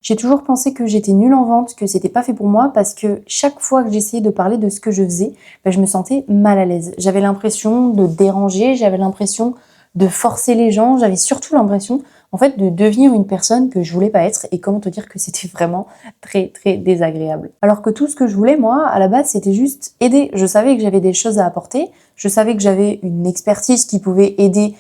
J'ai toujours pensé que j'étais nulle en vente, que c'était pas fait pour moi parce que chaque fois que j'essayais de parler de ce que je faisais, je me sentais mal à l'aise. J'avais l'impression de déranger, j'avais l'impression de forcer les gens, j'avais surtout l'impression en fait de devenir une personne que je voulais pas être et comment te dire que c'était vraiment très désagréable. Alors que tout ce que je voulais moi à la base c'était juste aider. Je savais que j'avais des choses à apporter, je savais que j'avais une expertise qui pouvait aider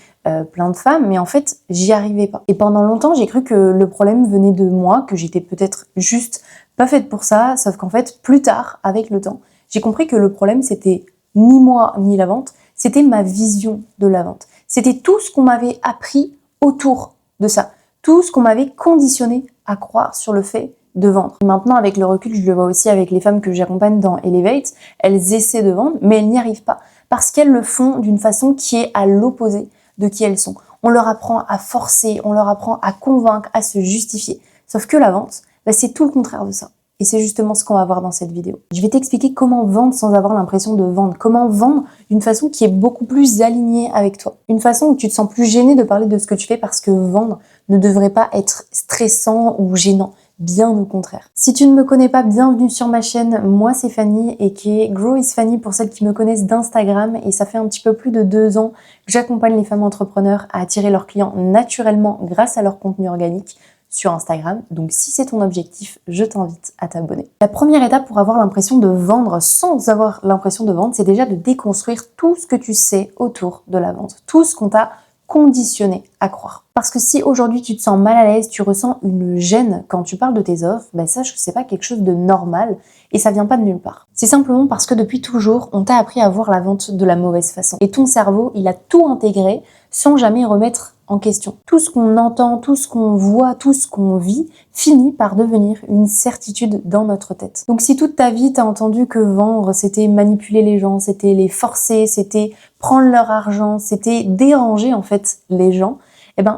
plein de femmes, mais en fait, j'y arrivais pas. Et pendant longtemps, j'ai cru que le problème venait de moi, que j'étais peut-être juste pas faite pour ça, sauf qu'en fait, plus tard, avec le temps, j'ai compris que le problème, c'était ni moi, ni la vente, c'était ma vision de la vente. C'était tout ce qu'on m'avait appris autour de ça, tout ce qu'on m'avait conditionné à croire sur le fait de vendre. Maintenant, avec le recul, je le vois aussi avec les femmes que j'accompagne dans Elevate, elles essaient de vendre, mais elles n'y arrivent pas, parce qu'elles le font d'une façon qui est à l'opposé de qui elles sont. On leur apprend à forcer, on leur apprend à convaincre, à se justifier. Sauf que la vente, c'est tout le contraire de ça. Et c'est justement ce qu'on va voir dans cette vidéo. Je vais t'expliquer comment vendre sans avoir l'impression de vendre. Comment vendre d'une façon qui est beaucoup plus alignée avec toi. Une façon où tu te sens plus gêné de parler de ce que tu fais parce que vendre ne devrait pas être stressant ou gênant. Bien au contraire. Si tu ne me connais pas, bienvenue sur ma chaîne. Moi, c'est Fanny et qui est Grow is Fanny pour celles qui me connaissent d'Instagram. Et ça fait un petit peu plus de 2 ans que j'accompagne les femmes entrepreneurs à attirer leurs clients naturellement grâce à leur contenu organique sur Instagram. Donc si c'est ton objectif, je t'invite à t'abonner. La première étape pour avoir l'impression de vendre sans avoir l'impression de vendre, c'est déjà de déconstruire tout ce que tu sais autour de la vente. Tout ce qu'on t'a conditionné à croire. Parce que si aujourd'hui tu te sens mal à l'aise, tu ressens une gêne quand tu parles de tes offres, sache que c'est pas quelque chose de normal et ça vient pas de nulle part. C'est simplement parce que depuis toujours, on t'a appris à voir la vente de la mauvaise façon. Et ton cerveau, il a tout intégré sans jamais remettre en question. Tout ce qu'on entend, tout ce qu'on voit, tout ce qu'on vit, finit par devenir une certitude dans notre tête. Donc si toute ta vie t'as entendu que vendre, c'était manipuler les gens, c'était les forcer, c'était prendre leur argent, c'était déranger en fait les gens,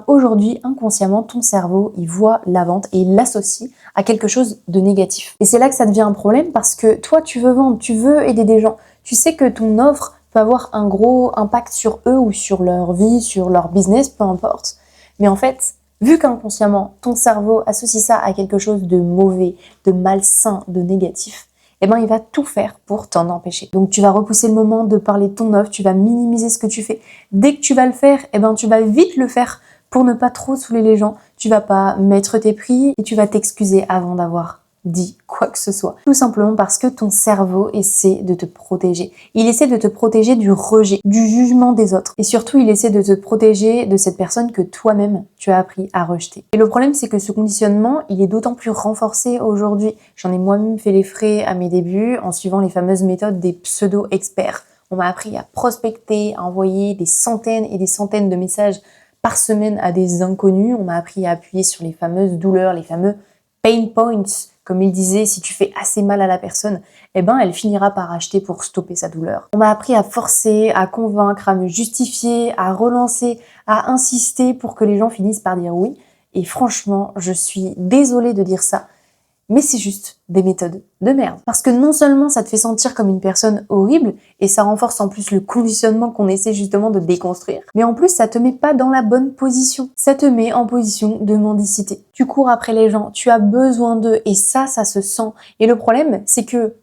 aujourd'hui, inconsciemment, ton cerveau, il voit la vente et il l'associe à quelque chose de négatif. Et c'est là que ça devient un problème parce que toi, tu veux vendre, tu veux aider des gens. Tu sais que ton offre peut avoir un gros impact sur eux ou sur leur vie, sur leur business, peu importe. Mais en fait, vu qu'inconsciemment, ton cerveau associe ça à quelque chose de mauvais, de malsain, de négatif, il va tout faire pour t'en empêcher. Donc tu vas repousser le moment de parler de ton offre, tu vas minimiser ce que tu fais. Dès que tu vas le faire, tu vas vite le faire pour ne pas trop saouler les gens. Tu vas pas mettre tes prix et tu vas t'excuser avant d'avoir dit quoi que ce soit. Tout simplement parce que ton cerveau essaie de te protéger. Il essaie de te protéger du rejet, du jugement des autres. Et surtout, il essaie de te protéger de cette personne que toi-même, tu as appris à rejeter. Et le problème, c'est que ce conditionnement, il est d'autant plus renforcé aujourd'hui. J'en ai moi-même fait les frais à mes débuts en suivant les fameuses méthodes des pseudo-experts. On m'a appris à prospecter, à envoyer des centaines et des centaines de messages par semaine à des inconnus. On m'a appris à appuyer sur les fameuses douleurs, les fameux pain points. Comme il disait, si tu fais assez mal à la personne, elle finira par acheter pour stopper sa douleur. On m'a appris à forcer, à convaincre, à me justifier, à relancer, à insister pour que les gens finissent par dire oui. Et franchement, je suis désolée de dire ça, mais c'est juste des méthodes de merde. Parce que non seulement ça te fait sentir comme une personne horrible, et ça renforce en plus le conditionnement qu'on essaie justement de déconstruire, mais en plus ça te met pas dans la bonne position. Ça te met en position de mendicité. Tu cours après les gens, tu as besoin d'eux, et ça se sent. Et le problème, c'est que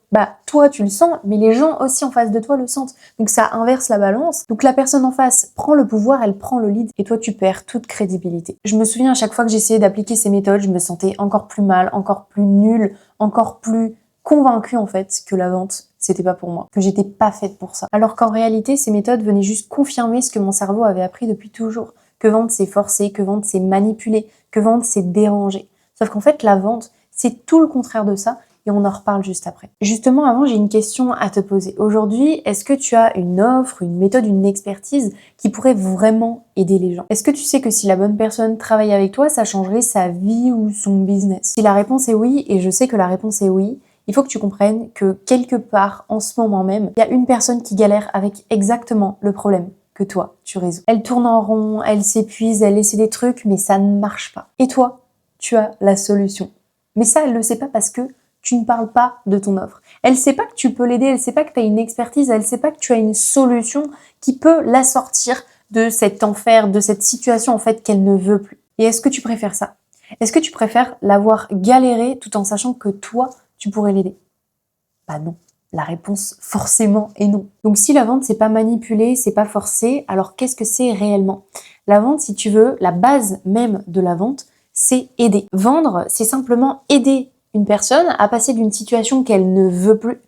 toi tu le sens, mais les gens aussi en face de toi le sentent. Donc ça inverse la balance. Donc la personne en face prend le pouvoir, elle prend le lead, et toi tu perds toute crédibilité. Je me souviens à chaque fois que j'essayais d'appliquer ces méthodes, je me sentais encore plus mal, encore plus nulle, encore plus convaincue en fait que la vente c'était pas pour moi, que j'étais pas faite pour ça. Alors qu'en réalité, ces méthodes venaient juste confirmer ce que mon cerveau avait appris depuis toujours, que vendre c'est forcer, que vendre c'est manipuler, que vendre c'est déranger. Sauf qu'en fait, la vente, c'est tout le contraire de ça. Et on en reparle juste après. Justement, avant, j'ai une question à te poser. Aujourd'hui, est-ce que tu as une offre, une méthode, une expertise qui pourrait vraiment aider les gens? Est-ce que tu sais que si la bonne personne travaille avec toi, ça changerait sa vie ou son business? Si la réponse est oui, et je sais que la réponse est oui, il faut que tu comprennes que quelque part, en ce moment même, il y a une personne qui galère avec exactement le problème que toi, tu résous. Elle tourne en rond, elle s'épuise, elle essaie des trucs, mais ça ne marche pas. Et toi, tu as la solution. Mais ça, elle ne le sait pas parce que tu ne parles pas de ton offre. Elle sait pas que tu peux l'aider, elle sait pas que tu as une expertise, elle sait pas que tu as une solution qui peut la sortir de cet enfer, de cette situation en fait qu'elle ne veut plus. Et est-ce que tu préfères ça? Est-ce que tu préfères l'avoir galéré tout en sachant que toi, tu pourrais l'aider? Bah non. La réponse, forcément, est non. Donc si la vente, c'est pas manipulé, c'est pas forcé, alors qu'est-ce que c'est réellement? La vente, si tu veux, la base même de la vente, c'est aider. Vendre, c'est simplement aider une personne à passer d'une situation qu'elle ne veut plus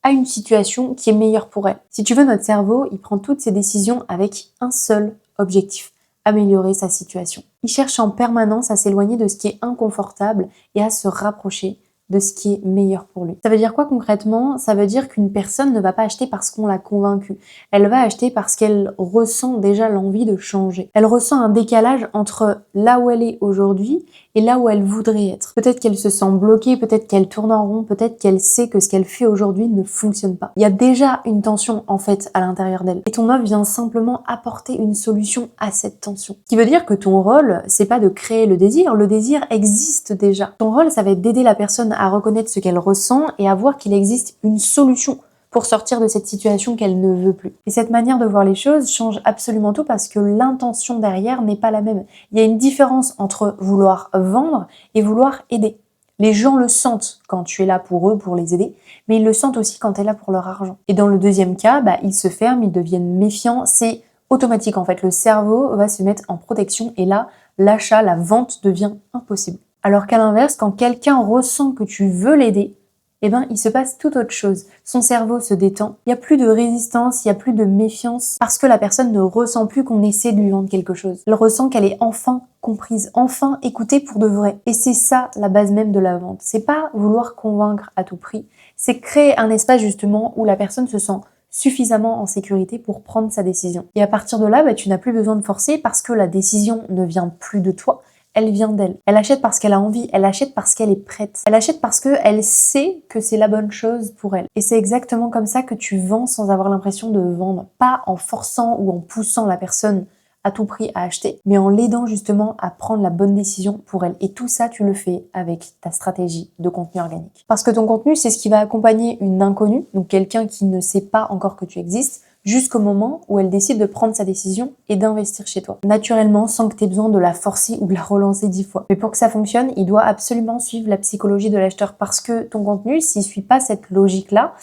à une situation qui est meilleure pour elle. Si tu veux, notre cerveau, il prend toutes ses décisions avec un seul objectif: améliorer sa situation. Il cherche en permanence à s'éloigner de ce qui est inconfortable et à se rapprocher de ce qui est meilleur pour lui. Ça veut dire quoi concrètement? Ça veut dire qu'une personne ne va pas acheter parce qu'on l'a convaincue. Elle va acheter parce qu'elle ressent déjà l'envie de changer. Elle ressent un décalage entre là où elle est aujourd'hui et là où elle voudrait être. Peut-être qu'elle se sent bloquée, peut-être qu'elle tourne en rond, peut-être qu'elle sait que ce qu'elle fait aujourd'hui ne fonctionne pas. Il y a déjà une tension en fait à l'intérieur d'elle. Et ton offre vient simplement apporter une solution à cette tension. Ce qui veut dire que ton rôle, c'est pas de créer le désir existe déjà. Ton rôle, ça va être d'aider la personne à reconnaître ce qu'elle ressent et à voir qu'il existe une solution pour sortir de cette situation qu'elle ne veut plus. Et cette manière de voir les choses change absolument tout parce que l'intention derrière n'est pas la même. Il y a une différence entre vouloir vendre et vouloir aider. Les gens le sentent quand tu es là pour eux, pour les aider, mais ils le sentent aussi quand tu es là pour leur argent. Et dans le deuxième cas, ils se ferment, ils deviennent méfiants, c'est automatique en fait. Le cerveau va se mettre en protection et là, l'achat, la vente devient impossible. Alors qu'à l'inverse, quand quelqu'un ressent que tu veux l'aider, il se passe tout autre chose. Son cerveau se détend, il n'y a plus de résistance, il n'y a plus de méfiance, parce que la personne ne ressent plus qu'on essaie de lui vendre quelque chose. Elle ressent qu'elle est enfin comprise, enfin écoutée pour de vrai. Et c'est ça la base même de la vente. C'est pas vouloir convaincre à tout prix, c'est créer un espace justement où la personne se sent suffisamment en sécurité pour prendre sa décision. Et à partir de là, tu n'as plus besoin de forcer parce que la décision ne vient plus de toi, elle vient d'elle. Elle achète parce qu'elle a envie, elle achète parce qu'elle est prête. Elle achète parce qu'elle sait que c'est la bonne chose pour elle. Et c'est exactement comme ça que tu vends sans avoir l'impression de vendre. Pas en forçant ou en poussant la personne à tout prix à acheter, mais en l'aidant justement à prendre la bonne décision pour elle. Et tout ça, tu le fais avec ta stratégie de contenu organique. Parce que ton contenu, c'est ce qui va accompagner une inconnue, donc quelqu'un qui ne sait pas encore que tu existes, jusqu'au moment où elle décide de prendre sa décision et d'investir chez toi. Naturellement, sans que tu aies besoin de la forcer ou de la relancer 10 fois. Mais pour que ça fonctionne, il doit absolument suivre la psychologie de l'acheteur parce que ton contenu, s'il suit pas cette logique-là,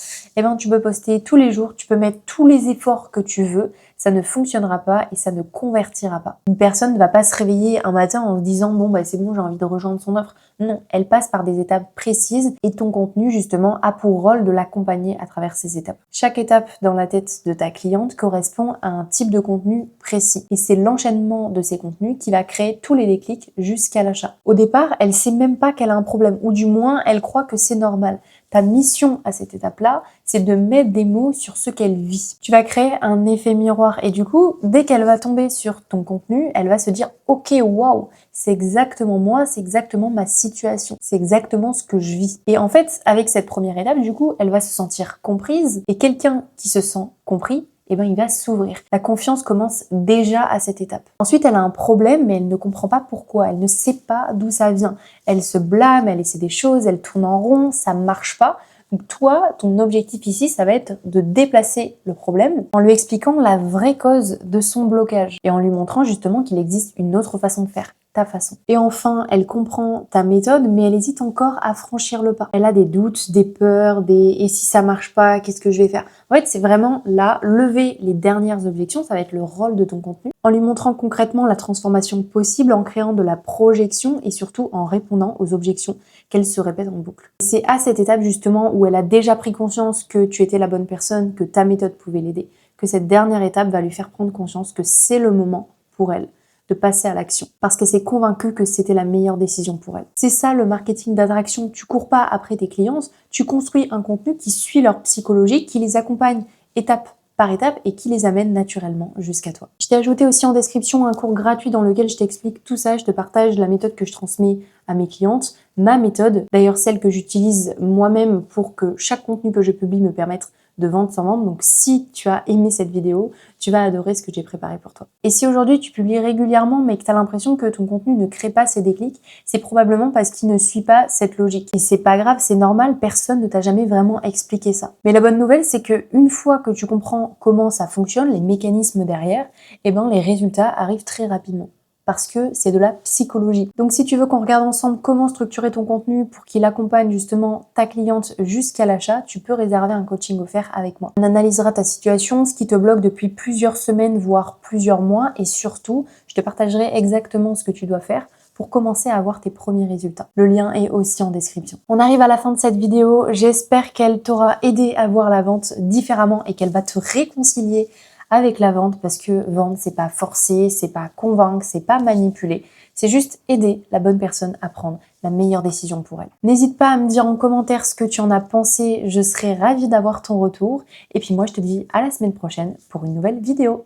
tu peux poster tous les jours, tu peux mettre tous les efforts que tu veux, ça ne fonctionnera pas et ça ne convertira pas. Une personne ne va pas se réveiller un matin en se disant c'est bon, j'ai envie de rejoindre son offre. Non, elle passe par des étapes précises et ton contenu justement a pour rôle de l'accompagner à travers ces étapes. Chaque étape dans la tête de ta cliente correspond à un type de contenu précis et c'est l'enchaînement de ces contenus qui va créer tous les déclics jusqu'à l'achat. Au départ, elle sait même pas qu'elle a un problème ou du moins elle croit que c'est normal. Ta mission à cette étape-là, c'est de mettre des mots sur ce qu'elle vit. Tu vas créer un effet miroir et du coup, dès qu'elle va tomber sur ton contenu, elle va se dire « Ok, waouh, c'est exactement moi, c'est exactement ma situation, c'est exactement ce que je vis. » Et en fait, avec cette première étape, du coup, elle va se sentir comprise et quelqu'un qui se sent compris, il va s'ouvrir. La confiance commence déjà à cette étape. Ensuite, elle a un problème, mais elle ne comprend pas pourquoi. Elle ne sait pas d'où ça vient. Elle se blâme, elle essaie des choses, elle tourne en rond, ça marche pas. Donc toi, ton objectif ici, ça va être de déplacer le problème en lui expliquant la vraie cause de son blocage et en lui montrant justement qu'il existe une autre façon de faire. Ta façon. Et enfin, elle comprend ta méthode, mais elle hésite encore à franchir le pas. Elle a des doutes, des peurs, et si ça marche pas, qu'est-ce que je vais faire? En fait, c'est vraiment là, lever les dernières objections, ça va être le rôle de ton contenu, en lui montrant concrètement la transformation possible, en créant de la projection et surtout en répondant aux objections qu'elle se répète en boucle. C'est à cette étape justement où elle a déjà pris conscience que tu étais la bonne personne, que ta méthode pouvait l'aider, que cette dernière étape va lui faire prendre conscience que c'est le moment pour elle de passer à l'action, parce qu'elle s'est convaincue que c'était la meilleure décision pour elle. C'est ça le marketing d'attraction. Tu cours pas après tes clients, tu construis un contenu qui suit leur psychologie, qui les accompagne étape par étape et qui les amène naturellement jusqu'à toi. Je t'ai ajouté aussi en description un cours gratuit dans lequel je t'explique tout ça, je te partage la méthode que je transmets à mes clientes, ma méthode, d'ailleurs celle que j'utilise moi-même pour que chaque contenu que je publie me permette de vendre sans vendre. Donc si tu as aimé cette vidéo, tu vas adorer ce que j'ai préparé pour toi. Et si aujourd'hui tu publies régulièrement mais que tu as l'impression que ton contenu ne crée pas ces déclics, c'est probablement parce qu'il ne suit pas cette logique. Et c'est pas grave, c'est normal, personne ne t'a jamais vraiment expliqué ça. Mais la bonne nouvelle, c'est que une fois que tu comprends comment ça fonctionne, les mécanismes derrière, les résultats arrivent très rapidement. parce que c'est de la psychologie. Donc si tu veux qu'on regarde ensemble comment structurer ton contenu pour qu'il accompagne justement ta cliente jusqu'à l'achat, tu peux réserver un coaching offert avec moi. On analysera ta situation, ce qui te bloque depuis plusieurs semaines, voire plusieurs mois, et surtout, je te partagerai exactement ce que tu dois faire pour commencer à avoir tes premiers résultats. Le lien est aussi en description. On arrive à la fin de cette vidéo. J'espère qu'elle t'aura aidé à voir la vente différemment et qu'elle va te réconcilier avec la vente, parce que vendre, c'est pas forcer, c'est pas convaincre, c'est pas manipuler. C'est juste aider la bonne personne à prendre la meilleure décision pour elle. N'hésite pas à me dire en commentaire ce que tu en as pensé. Je serai ravie d'avoir ton retour. Et puis moi, je te dis à la semaine prochaine pour une nouvelle vidéo.